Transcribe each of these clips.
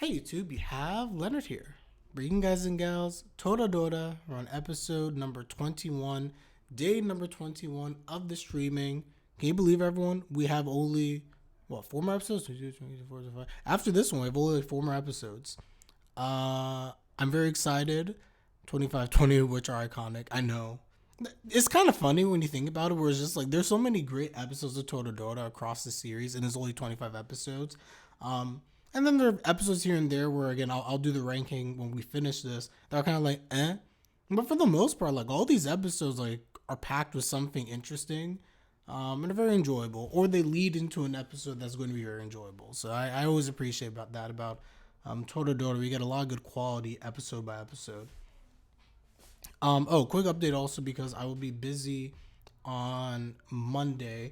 Hey YouTube, you have Leonard here. Bringing guys and gals, Toradora. We're on episode number 21, day number 21 of the streaming. Can you believe, everyone? We have only, what, 4 more episodes? After this one, we have only like 4 more episodes. I'm very excited. 25, 20, which are iconic. I know. It's kind of funny when you think about it, where it's just like there's so many great episodes of Toradora across the series, and it's only 25 episodes. And then there are episodes here and there where, again, I'll do the ranking when we finish this. They're kind of like, eh. But for the most part, like, all these episodes, like, are packed with something interesting, and are very enjoyable. Or they lead into an episode that's going to be very enjoyable. So I always appreciate about that, about Toradora. We get a lot of good quality episode by episode. Quick update also, because I will be busy on Monday.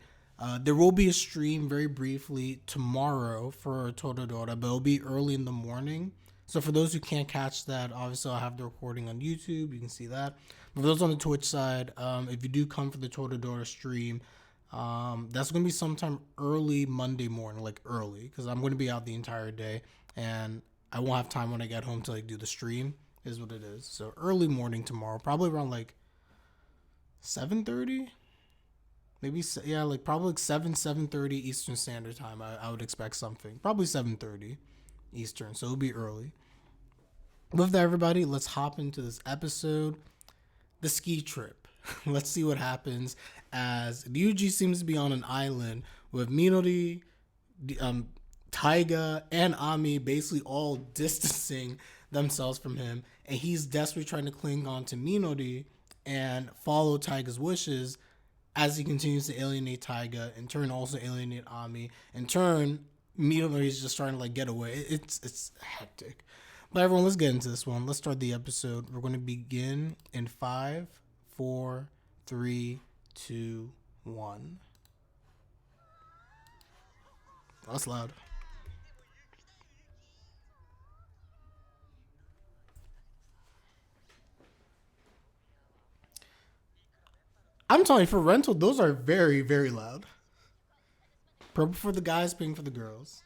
There will be a stream very briefly tomorrow for Toradora, but it'll be early in the morning. So for those who can't catch that, obviously I'll have the recording on YouTube. You can see that. But for those on the Twitch side, if you do come for the Toradora stream, that's going to be sometime early Monday morning, like early, because I'm going to be out the entire day, and I won't have time when I get home to like do the stream. Is what it is. So early morning tomorrow, probably around like 7:30. Maybe, yeah, like probably like 7:30 Eastern Standard Time. I would expect something. Probably 7:30 Eastern, so it'll be early. With that, everybody, let's hop into this episode. The ski trip. Let's see what happens as Ryuuji seems to be on an island with Minori, Taiga, and Ami basically all distancing themselves from him, and he's desperately trying to cling on to Minori and follow Taiga's wishes as he continues to alienate Taiga, in turn also alienate Ami. In turn, Minori is just trying to like get away. It's hectic. But everyone, let's get into this one. Let's start the episode. We're going to begin in 5, 4, 3, 2, 1. Oh, that's loud. I'm telling you, for rental, those are very, very loud. Purple for the guys, pink for the girls.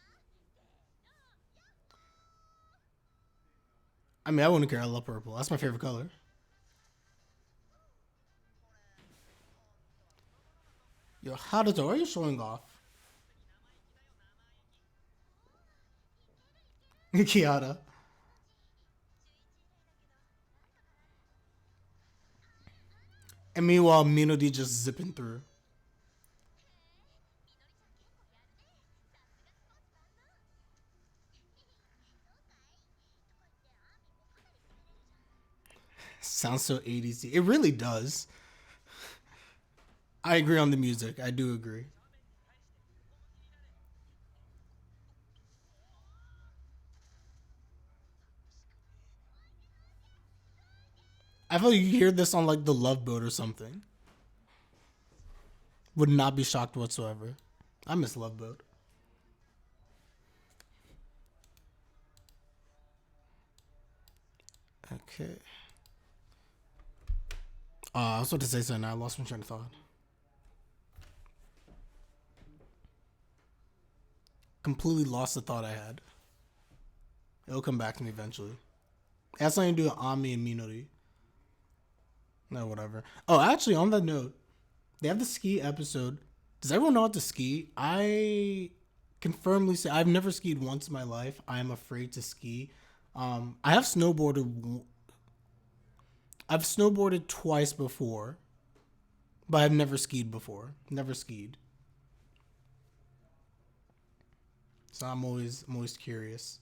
I mean, I wouldn't care. I love purple. That's my favorite color. Yo, Haruto, are you showing off? Kiara. And meanwhile, Minody just zipping through. Sounds so 80s. It really does. I agree on the music. I do agree. I feel like you hear this on like the Love Boat or something. Would not be shocked whatsoever. I miss Love Boat. Okay. I was about to say something. I lost my train of thought. Completely lost the thought I had. It'll come back to me eventually. It has something to do with Ami and Minori. No, whatever. Oh, actually, on that note, they have the ski episode. Does everyone know how to ski? I can firmly say I've never skied once in my life. I am afraid to ski. I have snowboarded. I've snowboarded twice before, but I've never skied before. Never skied. So I'm always curious.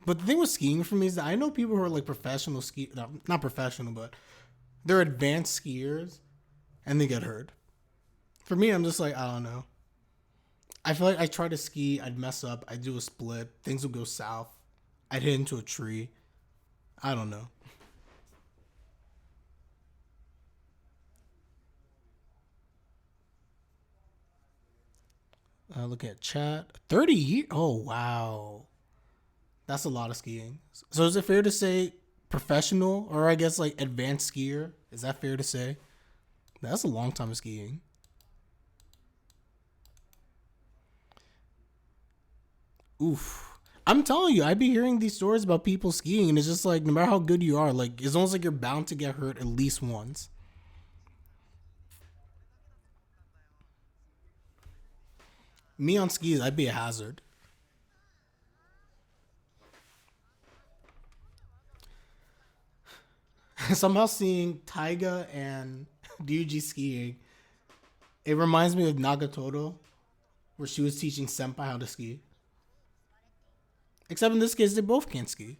But the thing with skiing for me is that I know people who are like professional ski, no, not professional, but they're advanced skiers, and they get hurt. For me, I'm just like, I don't know. I feel like I try to ski, I'd mess up, I'd do a split, things would go south, I'd hit into a tree. I don't know. Look at chat. 30 years? Oh, wow. That's a lot of skiing. So is it fair to say professional, or I guess like advanced skier? Is that fair to say? That's a long time of skiing. Oof. I'm telling you, I be hearing these stories about people skiing, and it's just like no matter how good you are, like it's almost like you're bound to get hurt at least once. Me on skis, I'd be a hazard. Somehow seeing Taiga and Ryuji skiing, it reminds me of Nagatoro, where she was teaching Senpai how to ski. Except in this case, they both can't ski.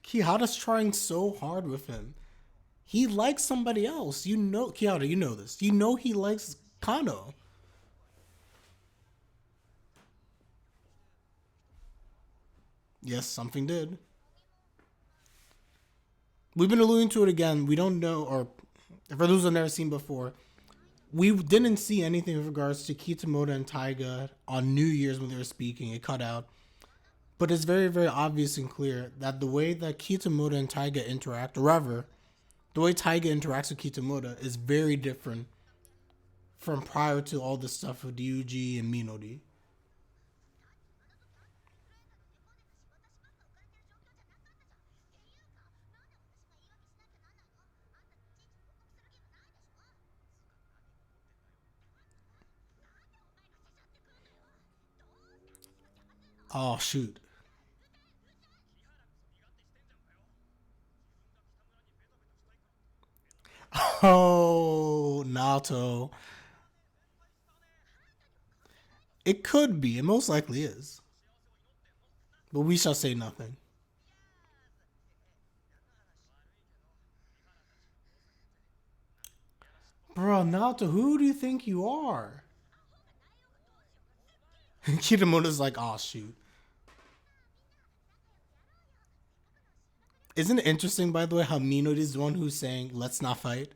Kihara's trying so hard with him. He likes somebody else. You know, Kihara, you know this. You know he likes Kano. Yes, something did. We've been alluding to it again. We don't know, or for those who've never seen before, we didn't see anything with regards to Kitamoto and Taiga on New Year's when they were speaking. It cut out. But it's very, very obvious and clear that the way that Kitamoto and Taiga interact, or rather, the way Taiga interacts with Kitamoto is very different from prior to all this stuff with Ryuji and Minori. Oh, shoot. Oh, Naoto. It could be. It most likely is. But we shall say nothing. Bro, Naoto, who do you think you are? Kitamoto's like, oh, shoot. Isn't it interesting, by the way, how Minori is the one who's saying, let's not fight?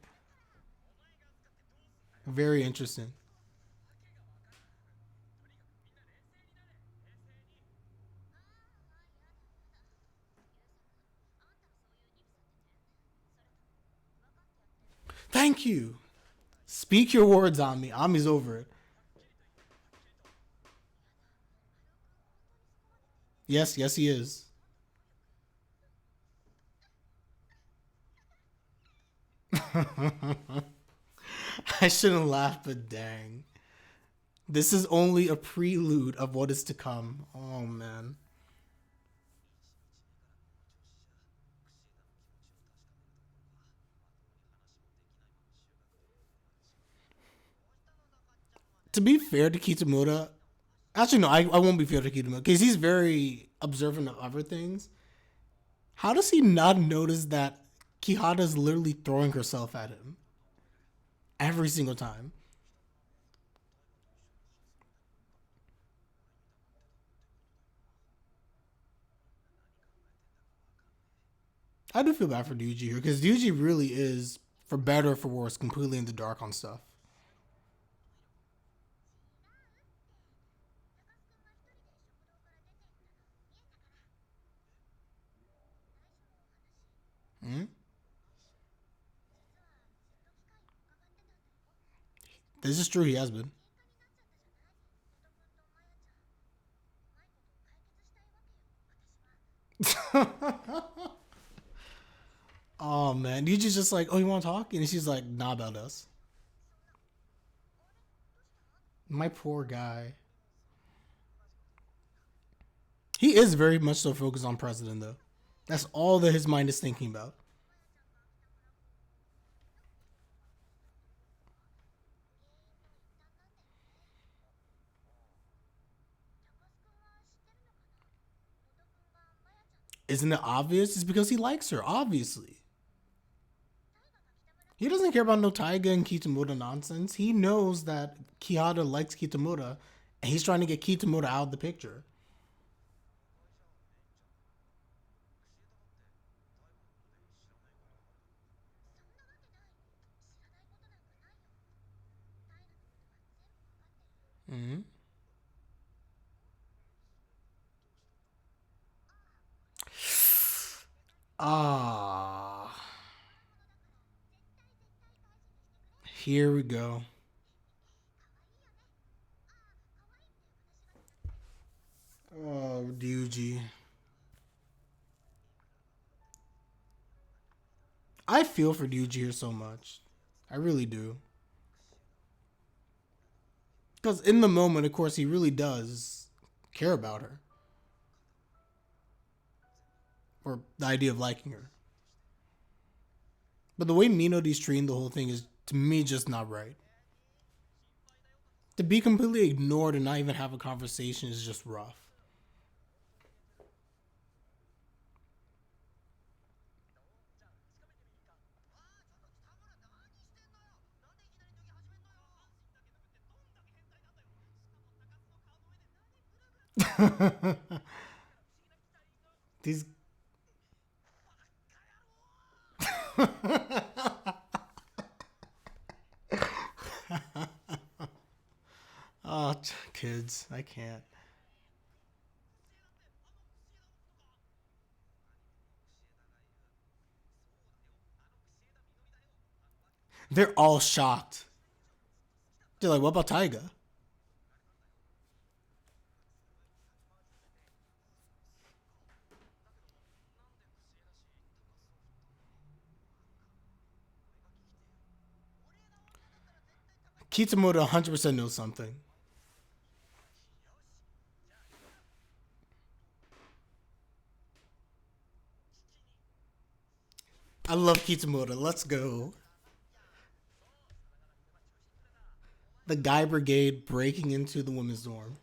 Very interesting. Thank you. Speak your words on me. Ami's over it. Yes, yes, he is. I shouldn't laugh, but dang. This is only a prelude of what is to come. Oh, man. To be fair to Kitamura, actually, no, I won't be fair to Kitamura because he's very observant of other things. How does he not notice that Kihada's literally throwing herself at him every single time? I do feel bad for Ryuji here because Ryuji really is, for better or for worse, completely in the dark on stuff. Hmm? This is true, he has been. Oh man, Ryuji's just like, oh, you want to talk? And she's like, nah, about us. My poor guy. He is very much so focused on president though. That's all that his mind is thinking about. Isn't it obvious? It's because he likes her, obviously. He doesn't care about no Taiga and Kitamura nonsense. He knows that Kihara likes Kitamura, and he's trying to get Kitamura out of the picture. Mm-hmm. Ah, here we go. Oh, Ryuji. I feel for Ryuji here so much. I really do. Because in the moment, of course, he really does care about her. Or the idea of liking her. But the way Minori's treating the whole thing is, to me, just not right. To be completely ignored and not even have a conversation is just rough. These. Oh, kids, I can't. They're all shocked. They're like, what about Taiga? Kitsumoto 100% knows something. I love Kitsumoto. Let's go. The guy brigade breaking into the women's dorm.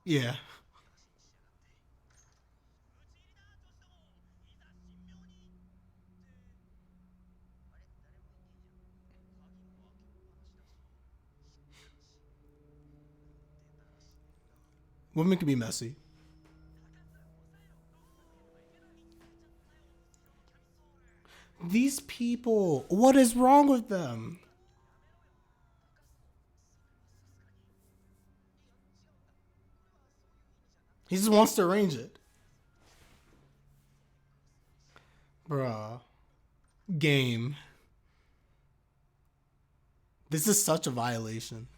Yeah. Women can be messy. These people, what is wrong with them? He just wants to arrange it. Bruh. Game. This is such a violation.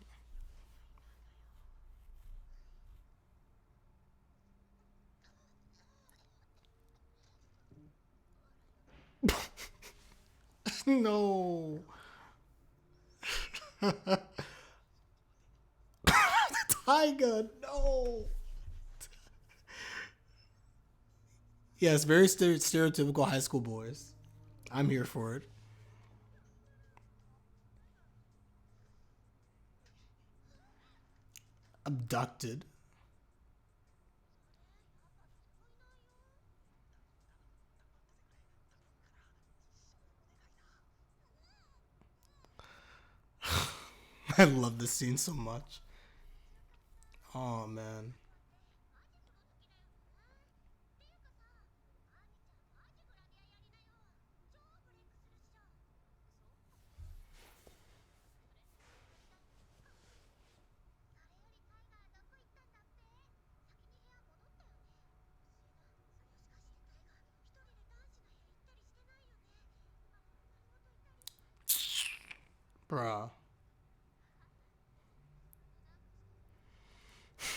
No. Tiger, no. Yes, very stereotypical high school boys. I'm here for it. Abducted. I love this scene so much. Oh man. Bruh.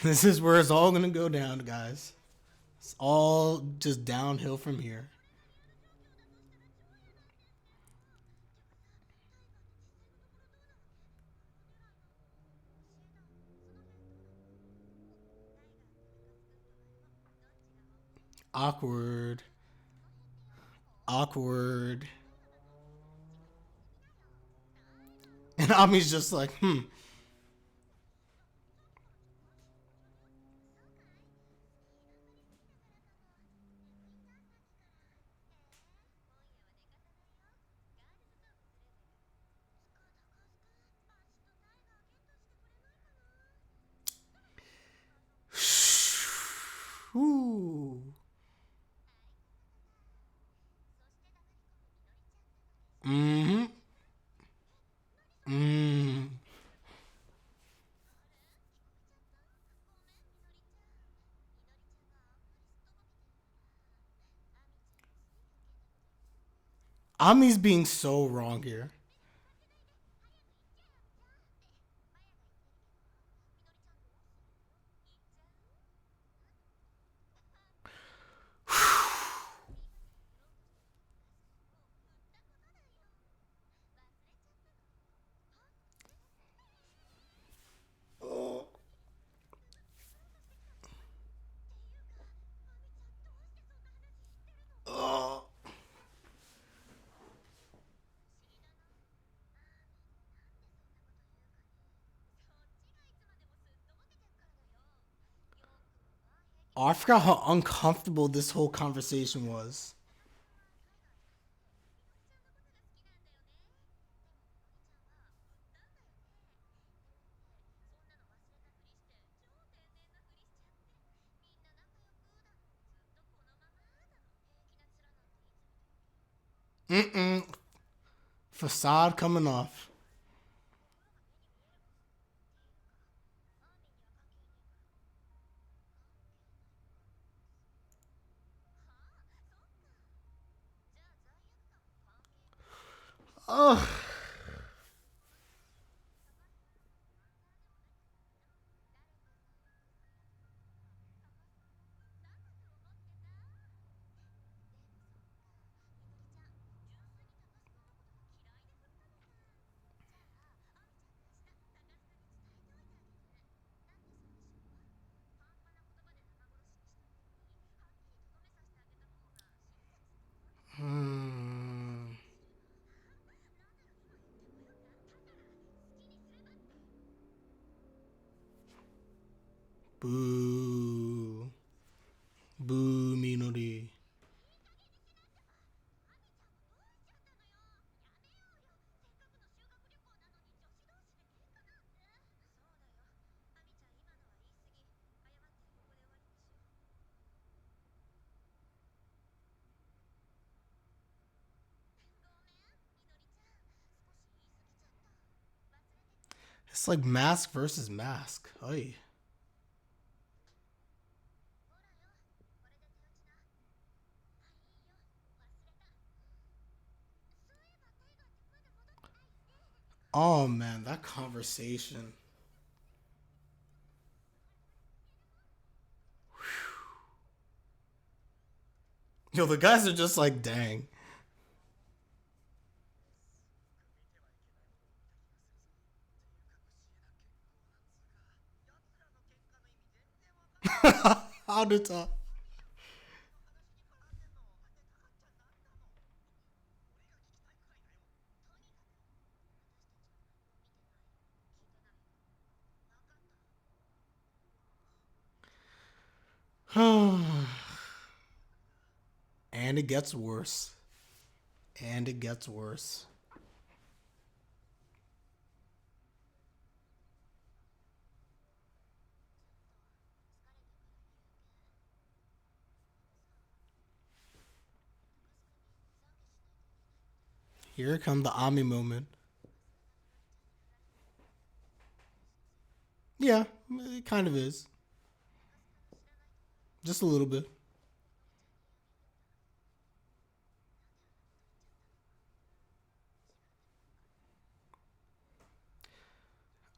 This is where it's all gonna go down, guys. It's all just downhill from here. Awkward. Awkward. And Ami's just like, hmm. Ooh. Ami's being so wrong here. Oh, I forgot how uncomfortable this whole conversation was. Mm-mm. Facade coming off. Oh. Hmm. Boo. Boo, Minori. It's like mask versus mask. Oy. Oh man, that conversation. Yo, the guys are just like, dang. How to talk? And it gets worse. And it gets worse. Here come the Ami moment. Yeah, it kind of is. Just a little bit.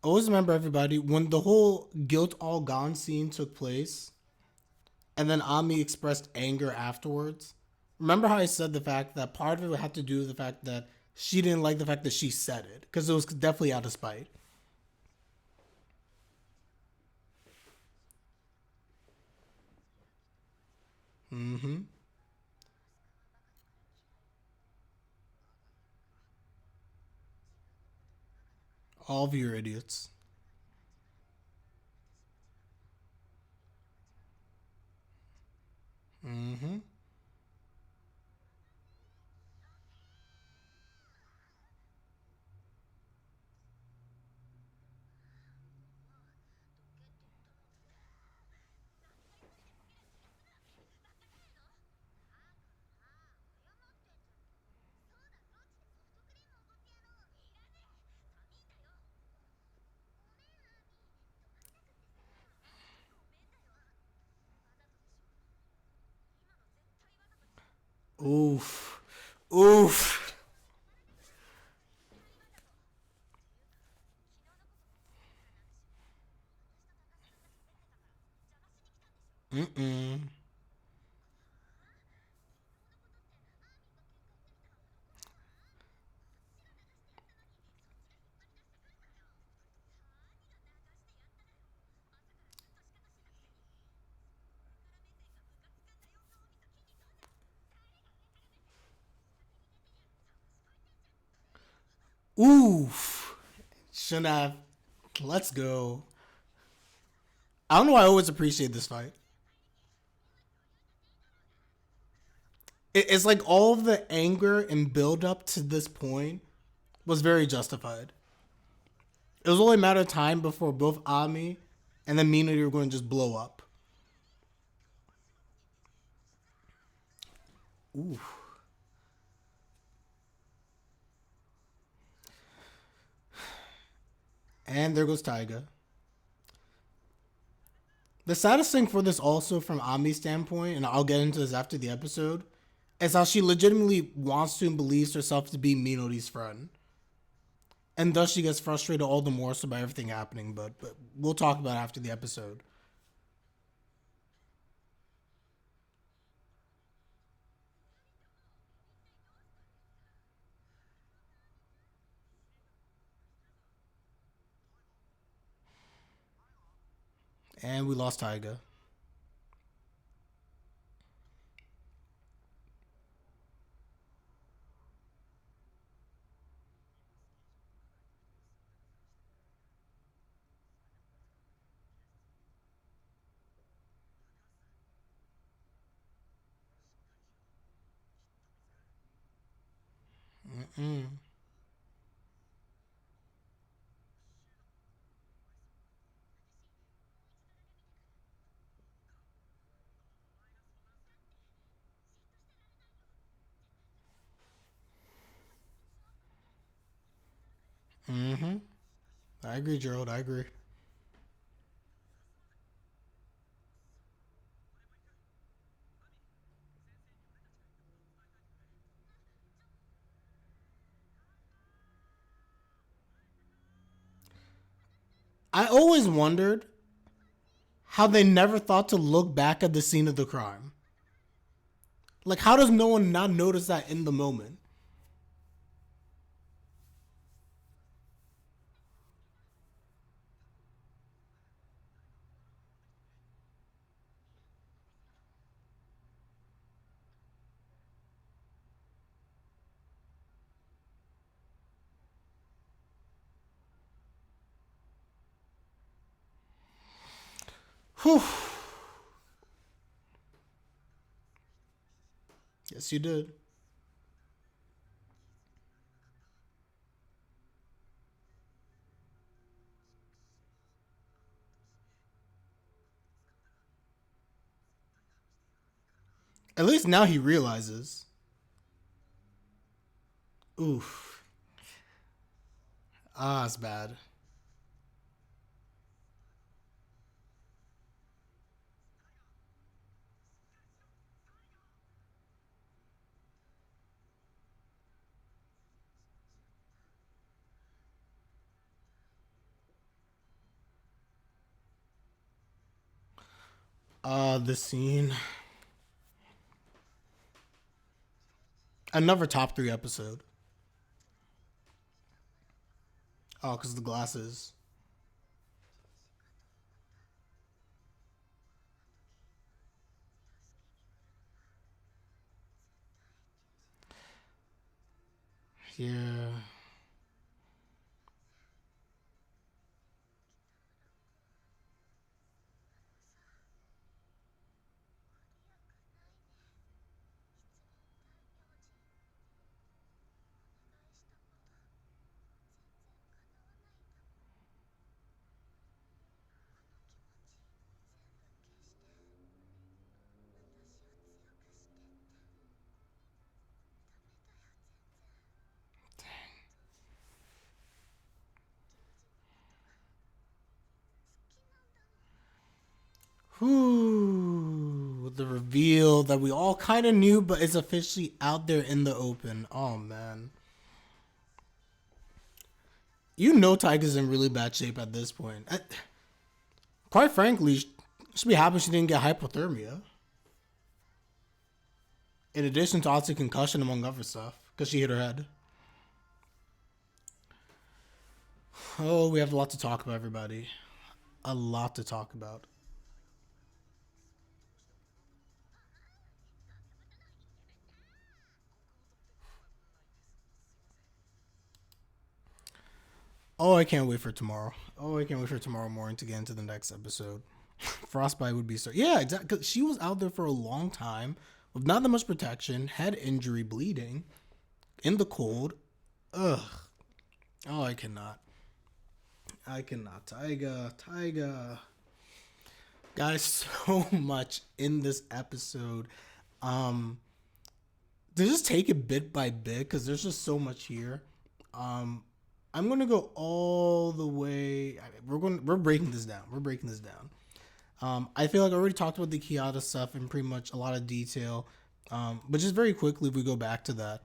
Always remember, everybody, when the whole guilt all gone scene took place, and then Ami expressed anger afterwards. Remember how I said the fact that part of it had to do with the fact that she didn't like the fact that she said it because it was definitely out of spite. Mm-hmm. All of you are idiots. Mm-hmm. Oof. Oof. Mm-mm. Oof. Shouldn't have. Let's go. I don't know why I always appreciate this fight. It's like all of the anger and build up to this point was very justified. It was only a matter of time before both Ami and then Minori were going to just blow up. Ooh. And there goes Taiga. The saddest thing for this also from Ami's standpoint, and I'll get into this after the episode, is how she legitimately wants to and believes herself to be Minori's friend. And thus she gets frustrated all the more so by everything happening, but we'll talk about it after the episode. And we lost Taiga. Mm-mm. Mm-hmm. I agree, Gerald. I agree. I always wondered how they never thought to look back at the scene of the crime. Like, how does no one not notice that in the moment? Whew. Yes, you did. At least now he realizes. Oof. Ah, it's bad. The scene. Another top three episode. Oh, because the glasses. Yeah. Whew. The reveal that we all kind of knew, but is officially out there in the open. Oh, man. You know Tiger's in really bad shape at this point. Quite frankly, Should be happy she didn't get hypothermia. In addition to obviously concussion among other stuff, because she hit her head. Oh, we have a lot to talk about, everybody. A lot to talk about. Oh, I can't wait for tomorrow. Oh, I can't wait for tomorrow morning to get into the next episode. Frostbite would be so. Yeah, exactly. Cause she was out there for a long time with not that much protection, head injury, bleeding, in the cold. Ugh. Oh, I cannot. I cannot. Taiga. Guys, so much in this episode. Um, to just take it bit by bit because there's just so much here. Um, I'm gonna go all the way. We're breaking this down. We're breaking this down. I feel like I already talked about the Kiata stuff in pretty much a lot of detail. But just very quickly, if we go back to that.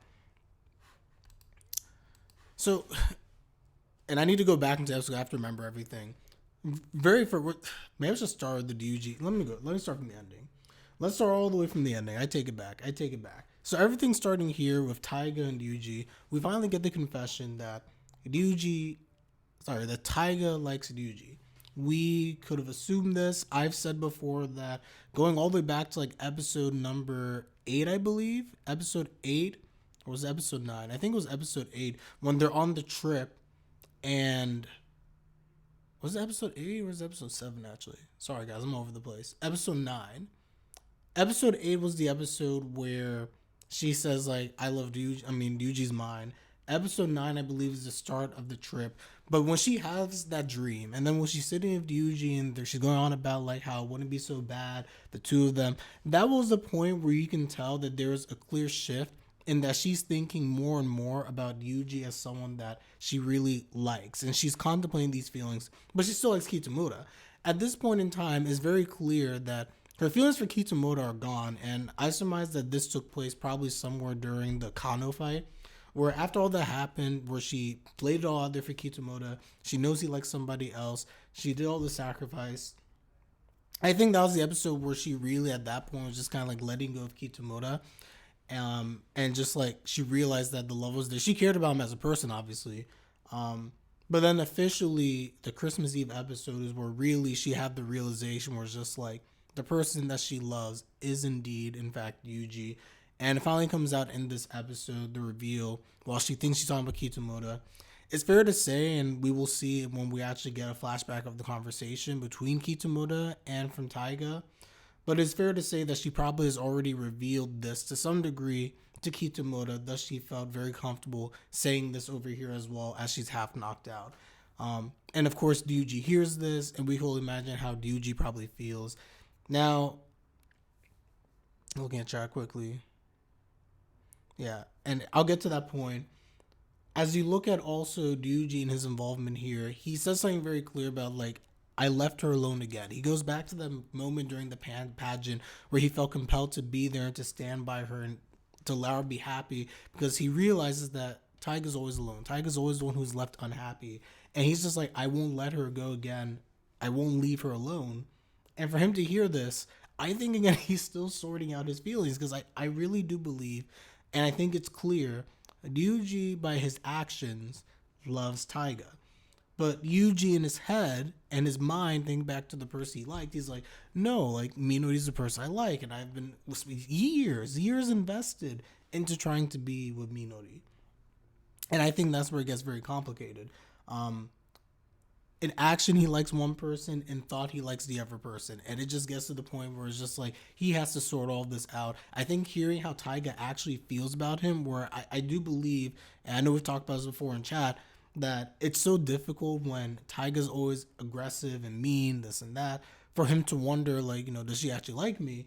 So, and I need to go back into episode. I have to remember everything. Very for maybe I should start with the Ryuuji. Let me go. Let me start from the ending. Let's start all the way from the ending. I take it back. I take it back. So everything's starting here with Taiga and Ryuuji. We finally get the confession that that Taiga likes Ryuuji. We could have assumed this. I've said before that going all the way back to like episode number 8, I believe. Episode 8 or was it episode 9? I think it was episode 8 when they're on the trip and was it episode 8 or was it episode 7 actually? Sorry guys, I'm all over the place. Episode 9. Episode 8 was the episode where she says like I love Ryuji. I mean Ryuji's mine. Episode 9 I believe is the start of the trip. But when she has that dream, and then when she's sitting with Ryuji and she's going on about like how it wouldn't be so bad, the two of them, that was the point where you can tell that there's a clear shift in that she's thinking more and more about Ryuji as someone that she really likes. And she's contemplating these feelings, but she still likes Kitamura. At this point in time, it's very clear that her feelings for Kitamura are gone, and I surmise that this took place probably somewhere during the Kano fight where after all that happened, where she played it all out there for Kitamura, she knows he likes somebody else, she did all the sacrifice. I think that was the episode where she really, at that point, was just kind of like letting go of Kitamura. And just like she realized that the love was there. She cared about him as a person, obviously. But then officially, the Christmas Eve episode is where really she had the realization where it's just like the person that she loves is indeed, in fact, Ryuji. And it finally comes out in this episode, the reveal, while she thinks she's talking about Kitamura. It's fair to say, and we will see when we actually get a flashback of the conversation between Kitamura and from Taiga, but it's fair to say that she probably has already revealed this to some degree to Kitamura, thus she felt very comfortable saying this over here as well as she's half knocked out. And of course, Ryuji hears this, and we can only imagine how Ryuji probably feels. Now, looking at chat quickly. Yeah, and I'll get to that point. As you look at also Ryuji and his involvement here, he says something very clear about like, I left her alone again. He goes back to the moment during the pageant where he felt compelled to be there and to stand by her and to allow her to be happy because he realizes that Taiga's always alone. Taiga's always the one who's left unhappy. And he's just like, I won't let her go again. I won't leave her alone. And for him to hear this, I think again, he's still sorting out his feelings because I really do believe, and I think it's clear, Ryuji, by his actions, loves Taiga. But Yuji in his head and his mind think back to the person he liked. He's like, no, like Minori's the person I like, and I've been years invested into trying to be with Minori. And I think that's where it gets very complicated. In action, he likes one person, in thought, he likes the other person. And it just gets to the point where it's just like, he has to sort all this out. I think hearing how Taiga actually feels about him, where I do believe, and I know we've talked about this before in chat, that it's so difficult when Taiga's always aggressive and mean, this and that, for him to wonder, like, does she actually like me?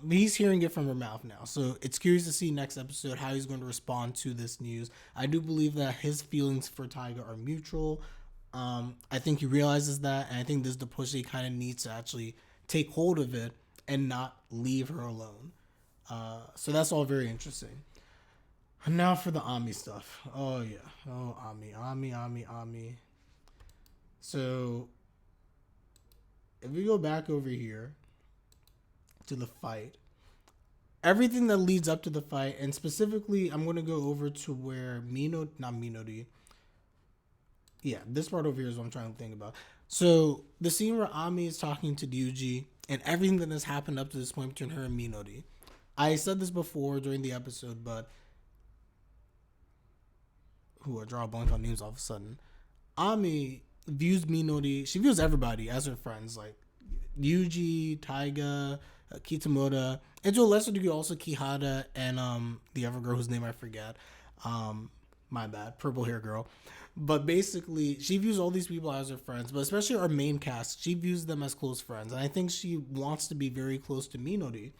He's hearing it from her mouth now. So it's curious to see next episode how he's going to respond to this news. I do believe that his feelings for Taiga are mutual. I think he realizes that, and I think this is the push that he kind of needs to actually take hold of it and not leave her alone. So that's all very interesting. And now for the Ami stuff. Oh, yeah. Oh, Ami. So if we go back over here to the fight, everything that leads up to the fight, and specifically, I'm going to go over to where Minori. Yeah, this part over here is what I'm trying to think about. So the scene where Ami is talking to Ryuji and everything that has happened up to this point between her and Minori. I said this before during the episode, but I draw a blank on names all of a sudden. Ami views Minori, she views everybody as her friends, like Ryuji, Taiga, Kitamura, and to a lesser degree also Kihara and the other girl whose name I forget. My bad, purple hair girl. But basically, she views all these people as her friends, but especially our main cast, she views them as close friends. And I think she wants to be very close to Minori.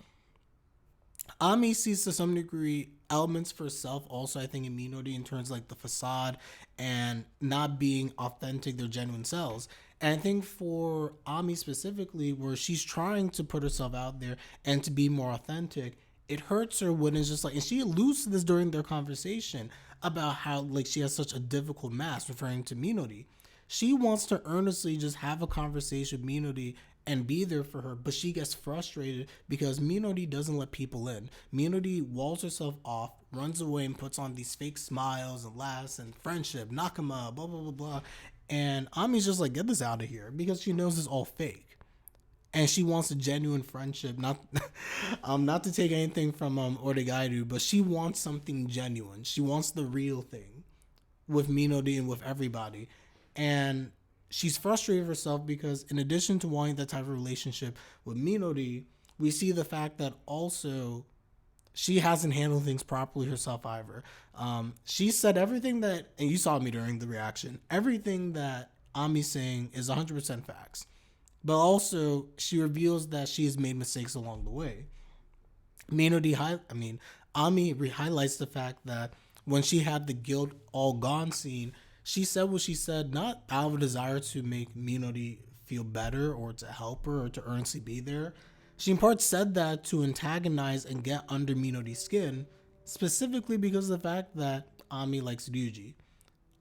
Ami sees to some degree elements for herself also, I think, in Minori in terms of like the facade and not being authentic, their genuine selves. And I think for Ami specifically, where she's trying to put herself out there and to be more authentic, it hurts her when it's just like, and she alludes to this during their conversation about how like she has such a difficult mask, referring to Minori. She wants to earnestly just have a conversation with Minori and be there for her, but she gets frustrated because Minori doesn't let people in. Minori walls herself off, runs away, and puts on these fake smiles and laughs and friendship, nakama, blah blah blah blah. And Ami's just like, get this out of here, because she knows it's all fake. And she wants a genuine friendship, not to take anything from Origairu, but she wants something genuine. She wants the real thing with Minori and with everybody. And she's frustrated with herself because in addition to wanting that type of relationship with Minori, we see the fact that also she hasn't handled things properly herself either. She said everything that, and you saw me during the reaction, everything that Ami's saying is 100% facts. But also, she reveals that she has made mistakes along the way. Ami highlights the fact that when she had the guilt all gone scene, she said what she said, not out of a desire to make Minori feel better or to help her or to earnestly be there. She in part said that to antagonize and get under Minori's skin, specifically because of the fact that Ami likes Ryuji.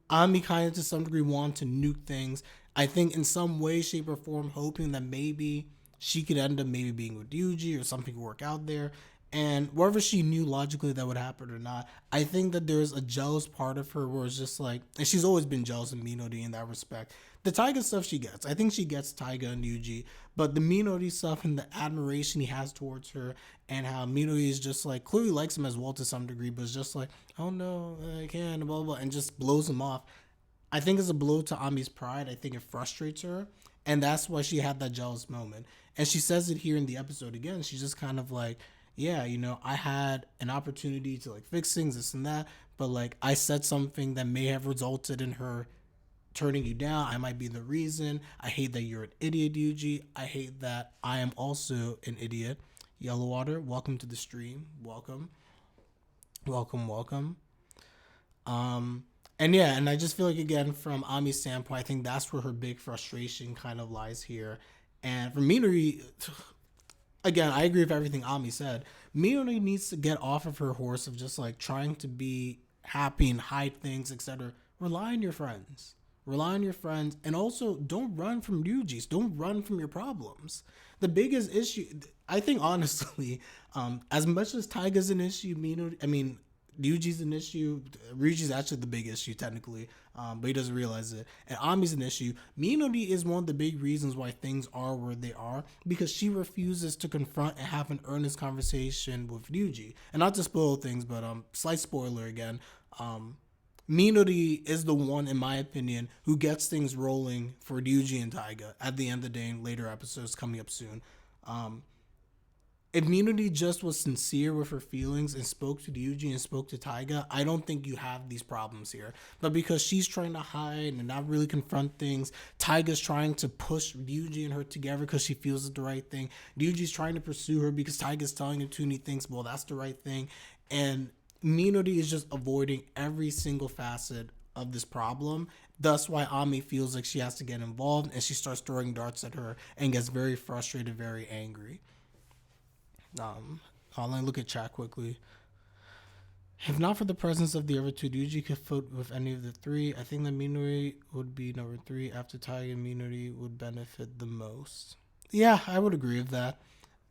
Ami kind of to some degree wanted to nuke things. I think in some way, shape, or form, hoping that maybe she could end up maybe being with Ryuji or something could work out there. And whether she knew logically that would happen or not, I think that there's a jealous part of her where it's just like, and she's always been jealous of Minori in that respect. The Taiga stuff she gets, I think she gets Taiga and Ryuji, but the Minori stuff and the admiration he has towards her and how Minori is just like, clearly likes him as well to some degree, but it's just like, oh no, I can't, blah, blah, blah, and just blows him off. I think it's a blow to Ami's pride. I think it frustrates her. And that's why she had that jealous moment. And she says it here in the episode again. She's just kind of like, yeah, I had an opportunity to like fix things, this and that. But like I said something that may have resulted in her turning you down. I might be the reason. I hate that you're an idiot, Yuji. I hate that I am also an idiot. Yellow Water, welcome to the stream. Welcome. And yeah, and I just feel like, again, from Ami's standpoint, I think that's where her big frustration kind of lies here. And for Minori, again, I agree with everything Ami said. Minori needs to get off of her horse of just like trying to be happy and hide things, etc. Rely on your friends. And also don't run from Ryuji's. Don't run from your problems. The biggest issue, I think, honestly, as much as Taiga's an issue, Ryuji's an issue. Ryuji's actually the big issue, technically, but he doesn't realize it. And Ami's an issue. Minori is one of the big reasons why things are where they are, because she refuses to confront and have an earnest conversation with Ryuji. And not to spoil things, but slight spoiler again. Minori is the one, in my opinion, who gets things rolling for Ryuji and Taiga at the end of the day in later episodes coming up soon. If Minori just was sincere with her feelings and spoke to Ryuji and spoke to Taiga, I don't think you have these problems here. But because she's trying to hide and not really confront things, Taiga's trying to push Ryuji and her together because she feels it's the right thing. Ryuji's trying to pursue her because Taiga's telling her too many things, well, that's the right thing. And Minori is just avoiding every single facet of this problem. That's why Ami feels like she has to get involved, and she starts throwing darts at her and gets very frustrated, very angry. Let me look at chat quickly. If not for the presence of the other two, Ryuji could vote with any of the three. I think that Minori would be number 3 after Taiga, and Minori would benefit the most. Yeah, I would agree with that.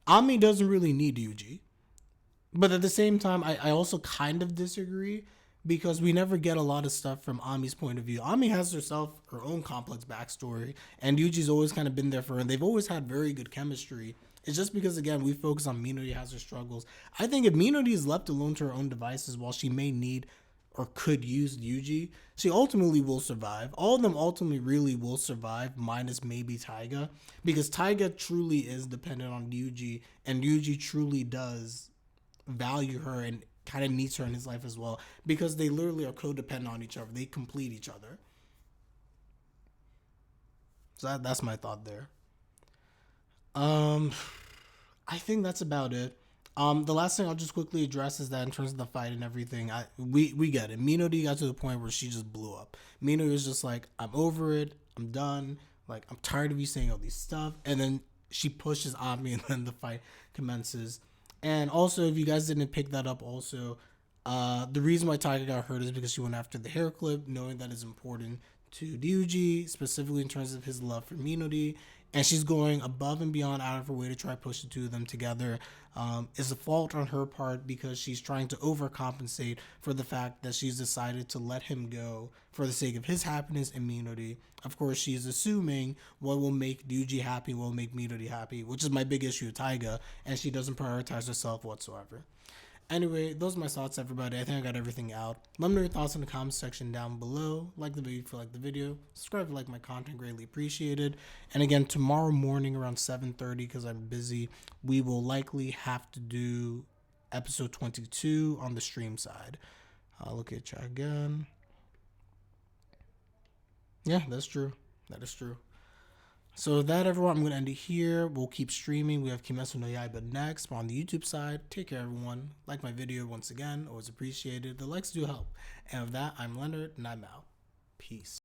Ami doesn't really need Ryuji. But at the same time, I also kind of disagree because we never get a lot of stuff from Ami's point of view. Ami has her own complex backstory, and Yuji's always kind of been there for her, and they've always had very good chemistry. It's just because, again, we focus on Minori has her struggles. I think if Minori is left alone to her own devices, while she may need or could use Ryuji, she ultimately will survive. All of them ultimately really will survive, minus maybe Taiga, because Taiga truly is dependent on Ryuji, and Ryuji truly does value her and kind of needs her in his life as well, because they literally are codependent on each other. They complete each other. So that's my thought there. Um, I think that's about it. The last thing I'll just quickly address is that in terms of the fight and everything, we get it. Minori got to the point where she just blew up. Minori was just like, I'm over it. I'm done. Like, I'm tired of you saying all these stuff. And then she pushes Ami, and then the fight commences. And also, if you guys didn't pick that up, also, the reason why Taiga got hurt is because she went after the hair clip, knowing that is important to Ryuji, specifically in terms of his love for Minori. And she's going above and beyond out of her way to try to push the two of them together. Is a fault on her part because she's trying to overcompensate for the fact that she's decided to let him go for the sake of his happiness and Minori. Of course, she's assuming what will make Ryuji happy will make Minori happy, which is my big issue with Taiga, and she doesn't prioritize herself whatsoever. Anyway, those are my thoughts, everybody. I think I got everything out. Let me know your thoughts in the comment section down below. Like the video if you like the video. Subscribe if you like my content, greatly appreciated. And again, tomorrow morning around 7:30, because I'm busy, we will likely have to do episode 22 on the stream side. I'll look at you again. Yeah, that's true. That is true. So with that, everyone, I'm going to end it here. We'll keep streaming. We have Kimetsu no Yaiba next. But on the YouTube side, take care, everyone. Like my video once again. Always appreciated. The likes do help. And with that, I'm Leonard, and I'm out. Peace.